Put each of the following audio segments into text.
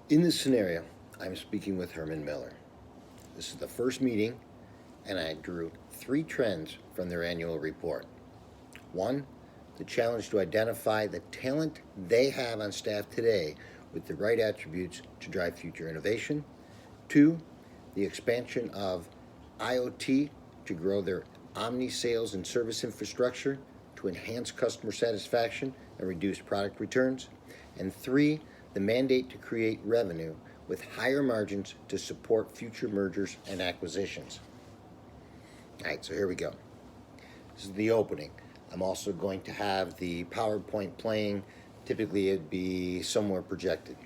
In this scenario, I'm speaking with Herman Miller. This is the first meeting, and I drew 3 trends from their annual report. 1, the challenge to identify the talent they have on staff today with the right attributes to drive future innovation. 2, the expansion of IoT to grow their omni sales and service infrastructure to enhance customer satisfaction and reduce product returns. And 3, the mandate to create revenue with higher margins to support future mergers and acquisitions. All right, so here we go. This is the opening. I'm also going to have the PowerPoint playing. Typically it'd be somewhere projected.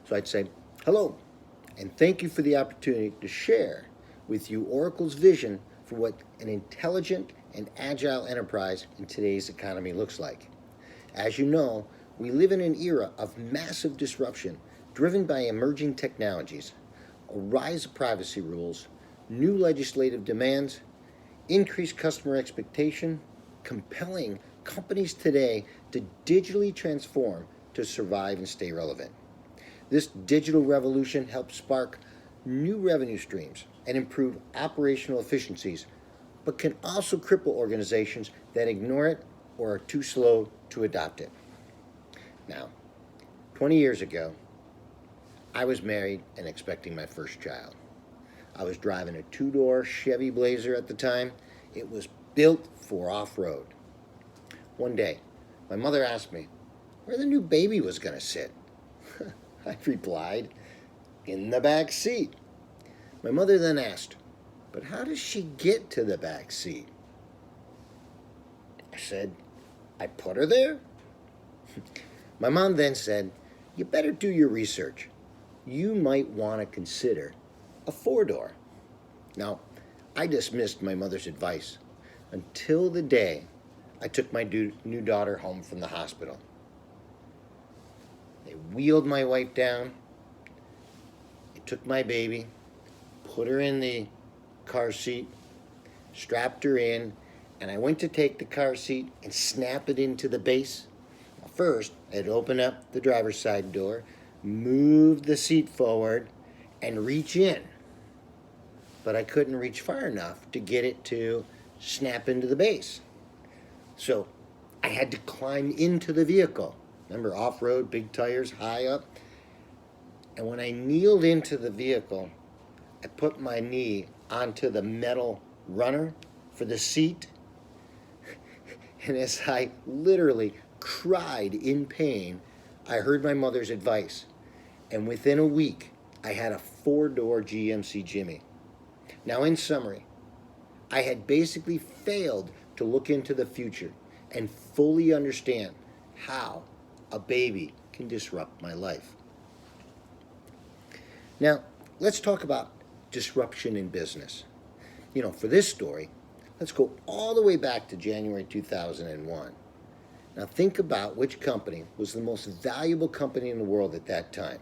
So I'd say, hello, and thank you for the opportunity to share with you Oracle's vision for what an intelligent and agile enterprise in today's economy looks like. As you know, we live in an era of massive disruption driven by emerging technologies, a rise of privacy rules, new legislative demands, increased customer expectation, compelling companies today to digitally transform to survive and stay relevant. This digital revolution helps spark new revenue streams and improve operational efficiencies, but can also cripple organizations that ignore it or are too slow to adopt it. Now, 20 years ago, I was married and expecting my first child. I was driving a 2-door Chevy Blazer at the time. It was built for off-road. One day, my mother asked me where the new baby was going to sit. I replied, in the back seat. My mother then asked, but how does she get to the back seat? I said, I put her there. My mom then said, you better do your research. You might want to consider a 4-door. Now, I dismissed my mother's advice until the day I took my new daughter home from the hospital. They wheeled my wife down. They took my baby, put her in the car seat, strapped her in, and I went to take the car seat and snap it into the base. First, I'd open up the driver's side door, move the seat forward, and reach in. But I couldn't reach far enough to get it to snap into the base. So I had to climb into the vehicle. Remember, off-road, big tires, high up. And when I kneeled into the vehicle, I put my knee onto the metal runner for the seat. And as I literally cried in pain, I heard my mother's advice. And within a week, I had a 4-door GMC Jimmy. Now, in summary, I had basically failed to look into the future and fully understand how a baby can disrupt my life. Now, let's talk about disruption in business. For this story, let's go all the way back to January 2001. Now, think about which company was the most valuable company in the world at that time.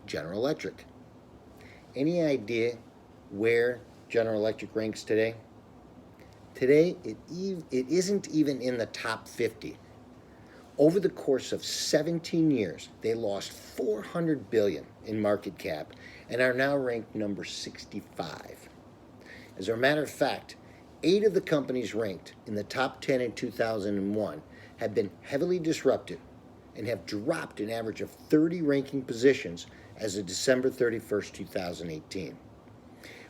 General Electric. Any idea where General Electric ranks today? Today, it isn't even in the top 50. Over the course of 17 years, they lost $400 billion in market cap and are now ranked number 65. As a matter of fact, 8 of the companies ranked in the top 10 in 2001 have been heavily disrupted and have dropped an average of 30 ranking positions as of December 31st, 2018.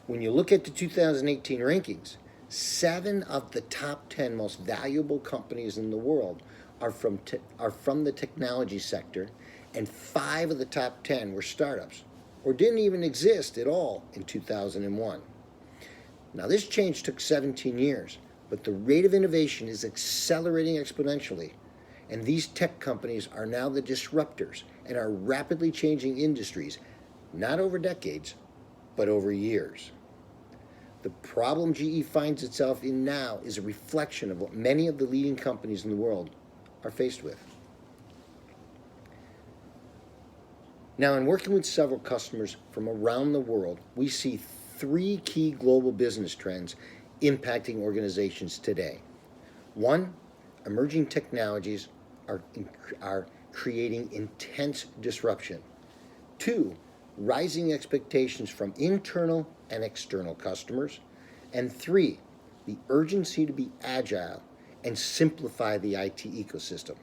When you look at the 2018 rankings, 7 of the top 10 most valuable companies in the world are from the technology sector, and 5 of the top 10 were startups or didn't even exist at all in 2001. Now, this change took 17 years, but the rate of innovation is accelerating exponentially, and these tech companies are now the disruptors and are rapidly changing industries, not over decades, but over years. The problem GE finds itself in now is a reflection of what many of the leading companies in the world are faced with. Now, in working with several customers from around the world, we see 3 key global business trends impacting organizations today. 1, emerging technologies are creating intense disruption. 2, rising expectations from internal and external customers. And 3, the urgency to be agile and simplify the IT ecosystem.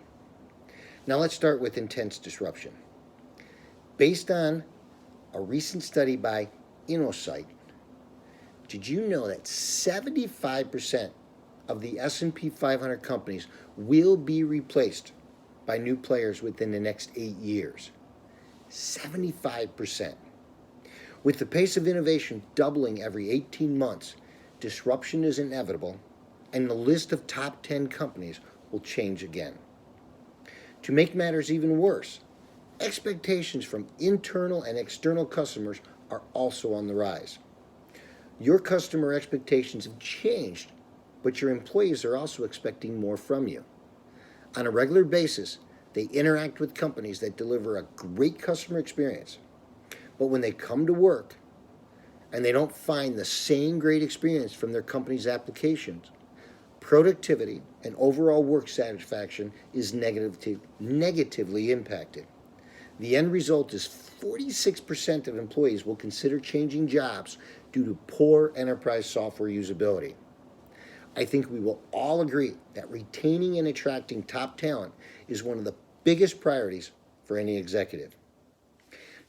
Now let's start with intense disruption. Based on a recent study by InnoSight, did you know that 75% of the S&P 500 companies will be replaced by new players within the next 8 years? 75%. With the pace of innovation doubling every 18 months, disruption is inevitable, and the list of top 10 companies will change again. To make matters even worse, expectations from internal and external customers are also on the rise. Your customer expectations have changed, but your employees are also expecting more from you. On a regular basis, they interact with companies that deliver a great customer experience. But when they come to work and they don't find the same great experience from their company's applications, productivity and overall work satisfaction is negatively impacted. The end result is 46% of employees will consider changing jobs due to poor enterprise software usability. I think we will all agree that retaining and attracting top talent is one of the biggest priorities for any executive.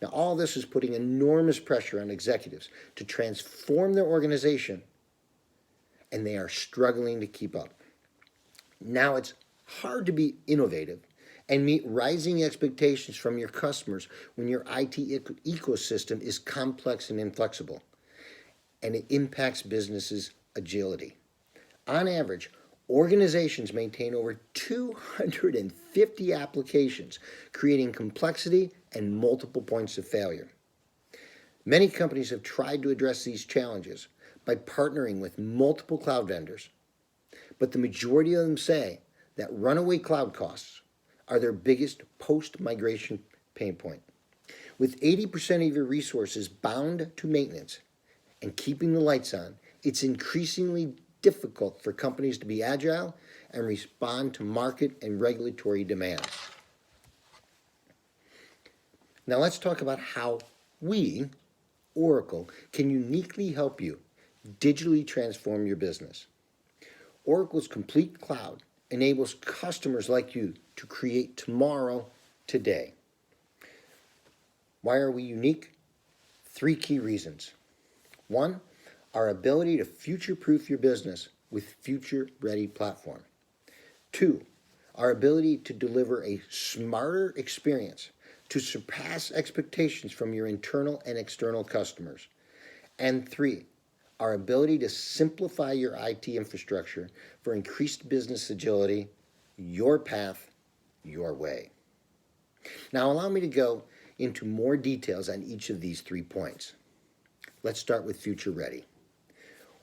Now, all this is putting enormous pressure on executives to transform their organization, and they are struggling to keep up. Now, it's hard to be innovative and meet rising expectations from your customers when your IT ecosystem is complex and inflexible, and it impacts businesses' agility. On average, organizations maintain over 250 applications, creating complexity and multiple points of failure. Many companies have tried to address these challenges by partnering with multiple cloud vendors, but the majority of them say that runaway cloud costs are their biggest post-migration pain point. With 80% of your resources bound to maintenance and keeping the lights on, it's increasingly difficult for companies to be agile and respond to market and regulatory demands. Now let's talk about how we, Oracle, can uniquely help you digitally transform your business. Oracle's complete cloud enables customers like you to create tomorrow today. Why are we unique? 3 key reasons. 1, our ability to future-proof your business with future-ready platform. 2, our ability to deliver a smarter experience to surpass expectations from your internal and external customers. And 3, our ability to simplify your IT infrastructure for increased business agility, your path, your way. Now allow me to go into more details on each of these 3 points. Let's start with future ready.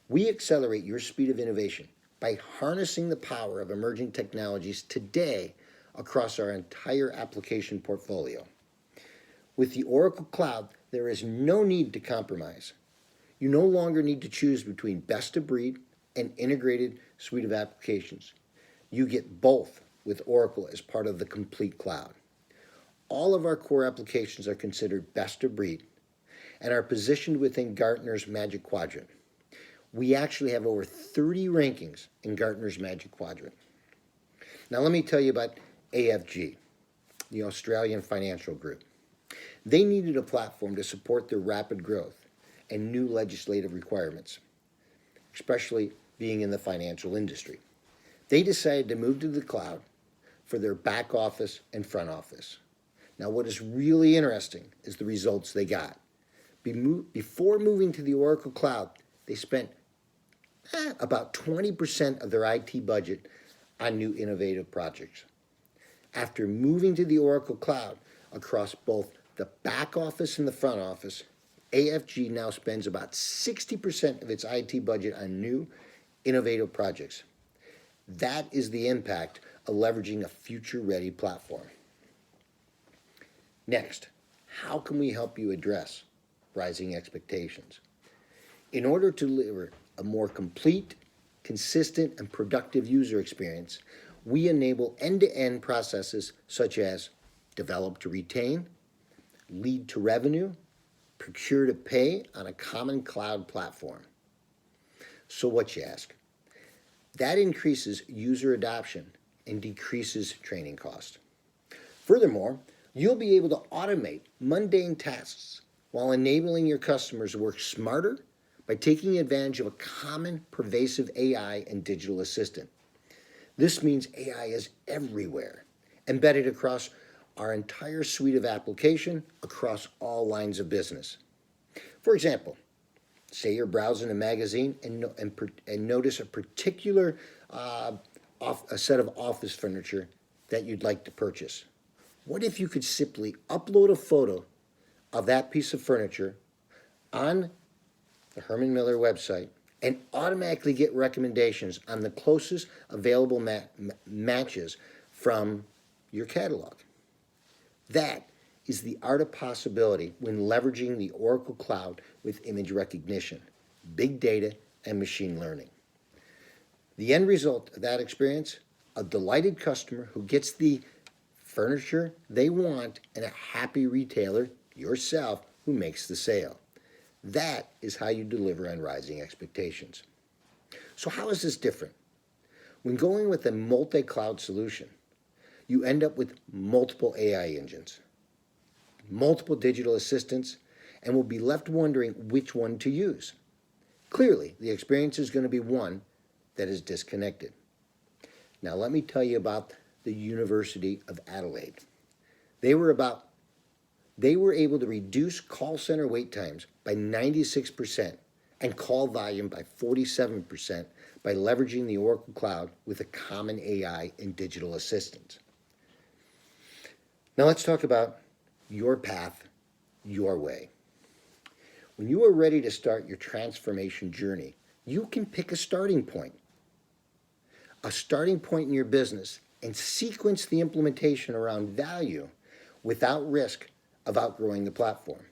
We accelerate your speed of innovation by harnessing the power of emerging technologies today across our entire application portfolio. With the Oracle Cloud, there is no need to compromise. You no longer need to choose between best of breed and integrated suite of applications. You get both with Oracle as part of the complete cloud. All of our core applications are considered best of breed and are positioned within Gartner's Magic Quadrant. We actually have over 30 rankings in Gartner's Magic Quadrant. Now let me tell you about AFG, the Australian Financial Group. They needed a platform to support their rapid growth and new legislative requirements, especially being in the financial industry. They decided to move to the cloud for their back office and front office. Now what is really interesting is the results they got. Before moving to the Oracle Cloud, they spent about 20% of their IT budget on new innovative projects. After moving to the Oracle Cloud across both the back office and the front office, AFG now spends about 60% of its IT budget on new innovative projects. That is the impact of leveraging a future-ready platform. Next, how can we help you address rising expectations? In order to deliver a more complete, consistent, and productive user experience, we enable end-to-end processes such as develop to retain, lead to revenue, procure to pay on a common cloud platform. So what, you ask? That increases user adoption and decreases training cost. Furthermore, you'll be able to automate mundane tasks while enabling your customers to work smarter by taking advantage of a common pervasive AI and digital assistant. This means AI is everywhere, embedded across our entire suite of application across all lines of business. For example, say you're browsing a magazine and notice a particular a set of office furniture that you'd like to purchase. What if you could simply upload a photo of that piece of furniture on the Herman Miller website and automatically get recommendations on the closest available matches from your catalog? That is the art of possibility when leveraging the Oracle Cloud with image recognition, big data, and machine learning. The end result of that experience, a delighted customer who gets the furniture they want and a happy retailer, yourself, who makes the sale. That is how you deliver on rising expectations. So how is this different? When going with a multi-cloud solution, you end up with multiple AI engines, multiple digital assistants, and will be left wondering which one to use. Clearly, the experience is going to be one that is disconnected. Now let me tell you about the University of Adelaide. They were able to reduce call center wait times by 96% and call volume by 47% by leveraging the Oracle Cloud with a common AI and digital assistant. Now let's talk about your path, your way. When you are ready to start your transformation journey, you can pick a starting point in your business, and sequence the implementation around value without risk of outgrowing the platform.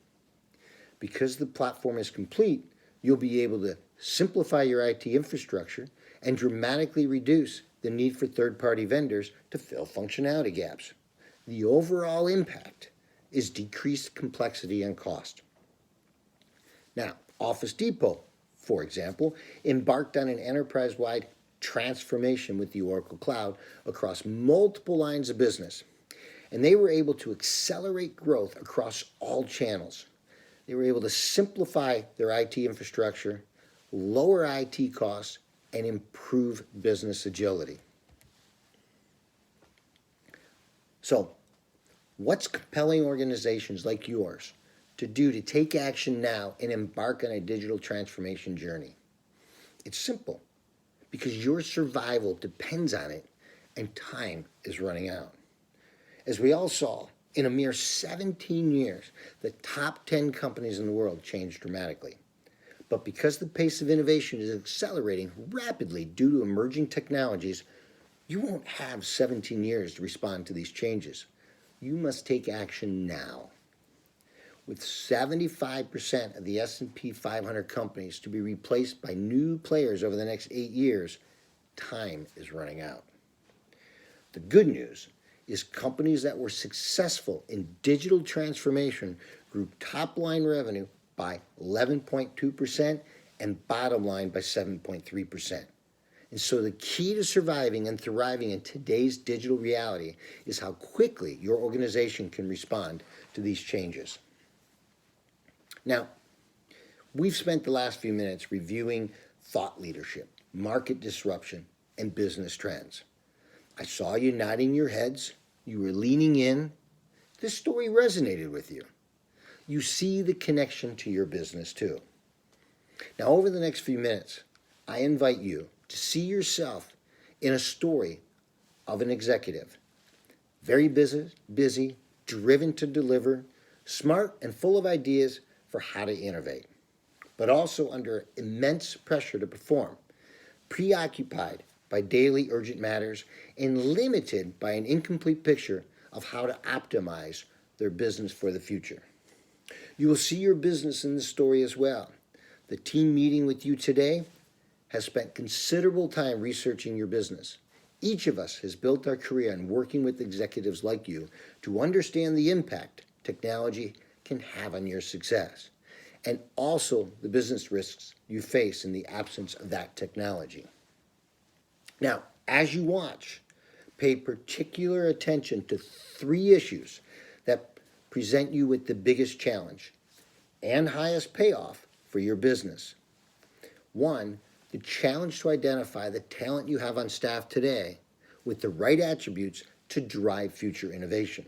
Because the platform is complete, you'll be able to simplify your IT infrastructure and dramatically reduce the need for third-party vendors to fill functionality gaps. The overall impact is decreased complexity and cost. Now, Office Depot, for example, embarked on an enterprise-wide transformation with the Oracle Cloud across multiple lines of business, and they were able to accelerate growth across all channels. They were able to simplify their IT infrastructure, lower IT costs, and improve business agility. So, what's compelling organizations like yours to do to take action now and embark on a digital transformation journey? It's simple, because your survival depends on it and time is running out. As we all saw, in a mere 17 years, the top 10 companies in the world changed dramatically. But because the pace of innovation is accelerating rapidly due to emerging technologies, you won't have 17 years to respond to these changes. You must take action now. With 75% of the S&P 500 companies to be replaced by new players over the next 8 years, time is running out. The good news is companies that were successful in digital transformation grew top-line revenue by 11.2% and bottom line by 7.3%. And so the key to surviving and thriving in today's digital reality is how quickly your organization can respond to these changes. Now, we've spent the last few minutes reviewing thought leadership, market disruption, and business trends. I saw you nodding your heads. You were leaning in. This story resonated with you. You see the connection to your business too. Now, over the next few minutes, I invite you to see yourself in a story of an executive, very busy, driven to deliver, smart and full of ideas for how to innovate, but also under immense pressure to perform, preoccupied by daily urgent matters, and limited by an incomplete picture of how to optimize their business for the future. You will see your business in this story as well. The team meeting with you today has spent considerable time researching your business, Each of us has built our career on working with executives like you to understand the impact technology can have on your success, and also the business risks you face in the absence of that technology. Now, as you watch, pay particular attention to 3 issues that present you with the biggest challenge and highest payoff for your business. 1, the challenge to identify the talent you have on staff today with the right attributes to drive future innovation.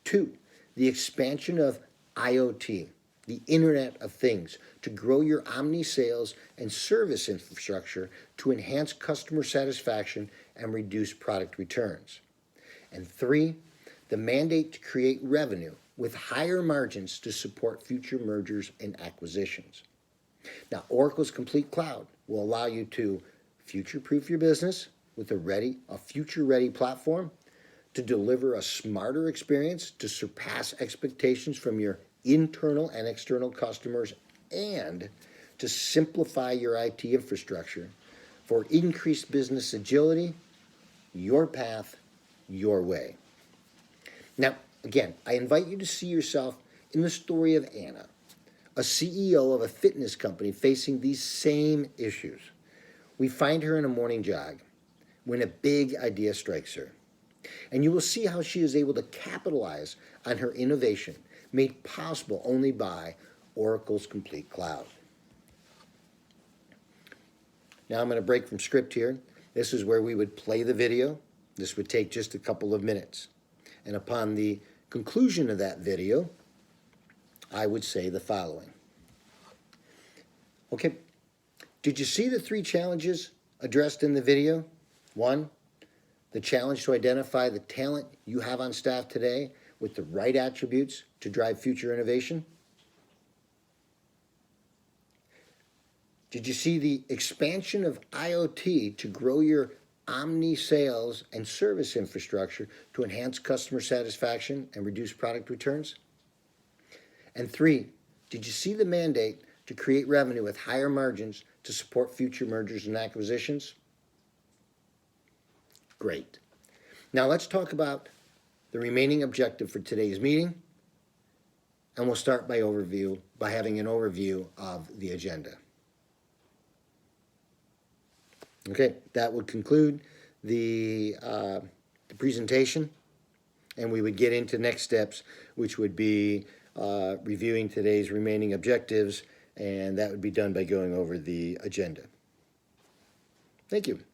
2, the expansion of IoT, the Internet of Things, to grow your omni-sales and service infrastructure to enhance customer satisfaction and reduce product returns. And 3, the mandate to create revenue with higher margins to support future mergers and acquisitions. Now, Oracle's Complete Cloud will allow you to future-proof your business with a future-ready platform, to deliver a smarter experience to surpass expectations from your internal and external customers, and to simplify your IT infrastructure for increased business agility. Your path, your way. Now, again, I invite you to see yourself in the story of Anna, a CEO of a fitness company facing these same issues. We find her in a morning jog when a big idea strikes her. And you will see how she is able to capitalize on her innovation, made possible only by Oracle's Complete Cloud. Now I'm going to break from script here. This is where we would play the video. This would take just a couple of minutes. And upon the conclusion of that video, I would say the following. Okay, did you see the 3 challenges addressed in the video? 1, the challenge to identify the talent you have on staff today with the right attributes to drive future innovation. Did you see the expansion of IoT to grow your omni-sales and service infrastructure to enhance customer satisfaction and reduce product returns? And 3, did you see the mandate to create revenue with higher margins to support future mergers and acquisitions? Great. Now let's talk about the remaining objective for today's meeting, and we'll start by having an overview of the agenda. Okay, that would conclude the presentation, and we would get into next steps, which would be reviewing today's remaining objectives, and that would be done by going over the agenda. Thank you.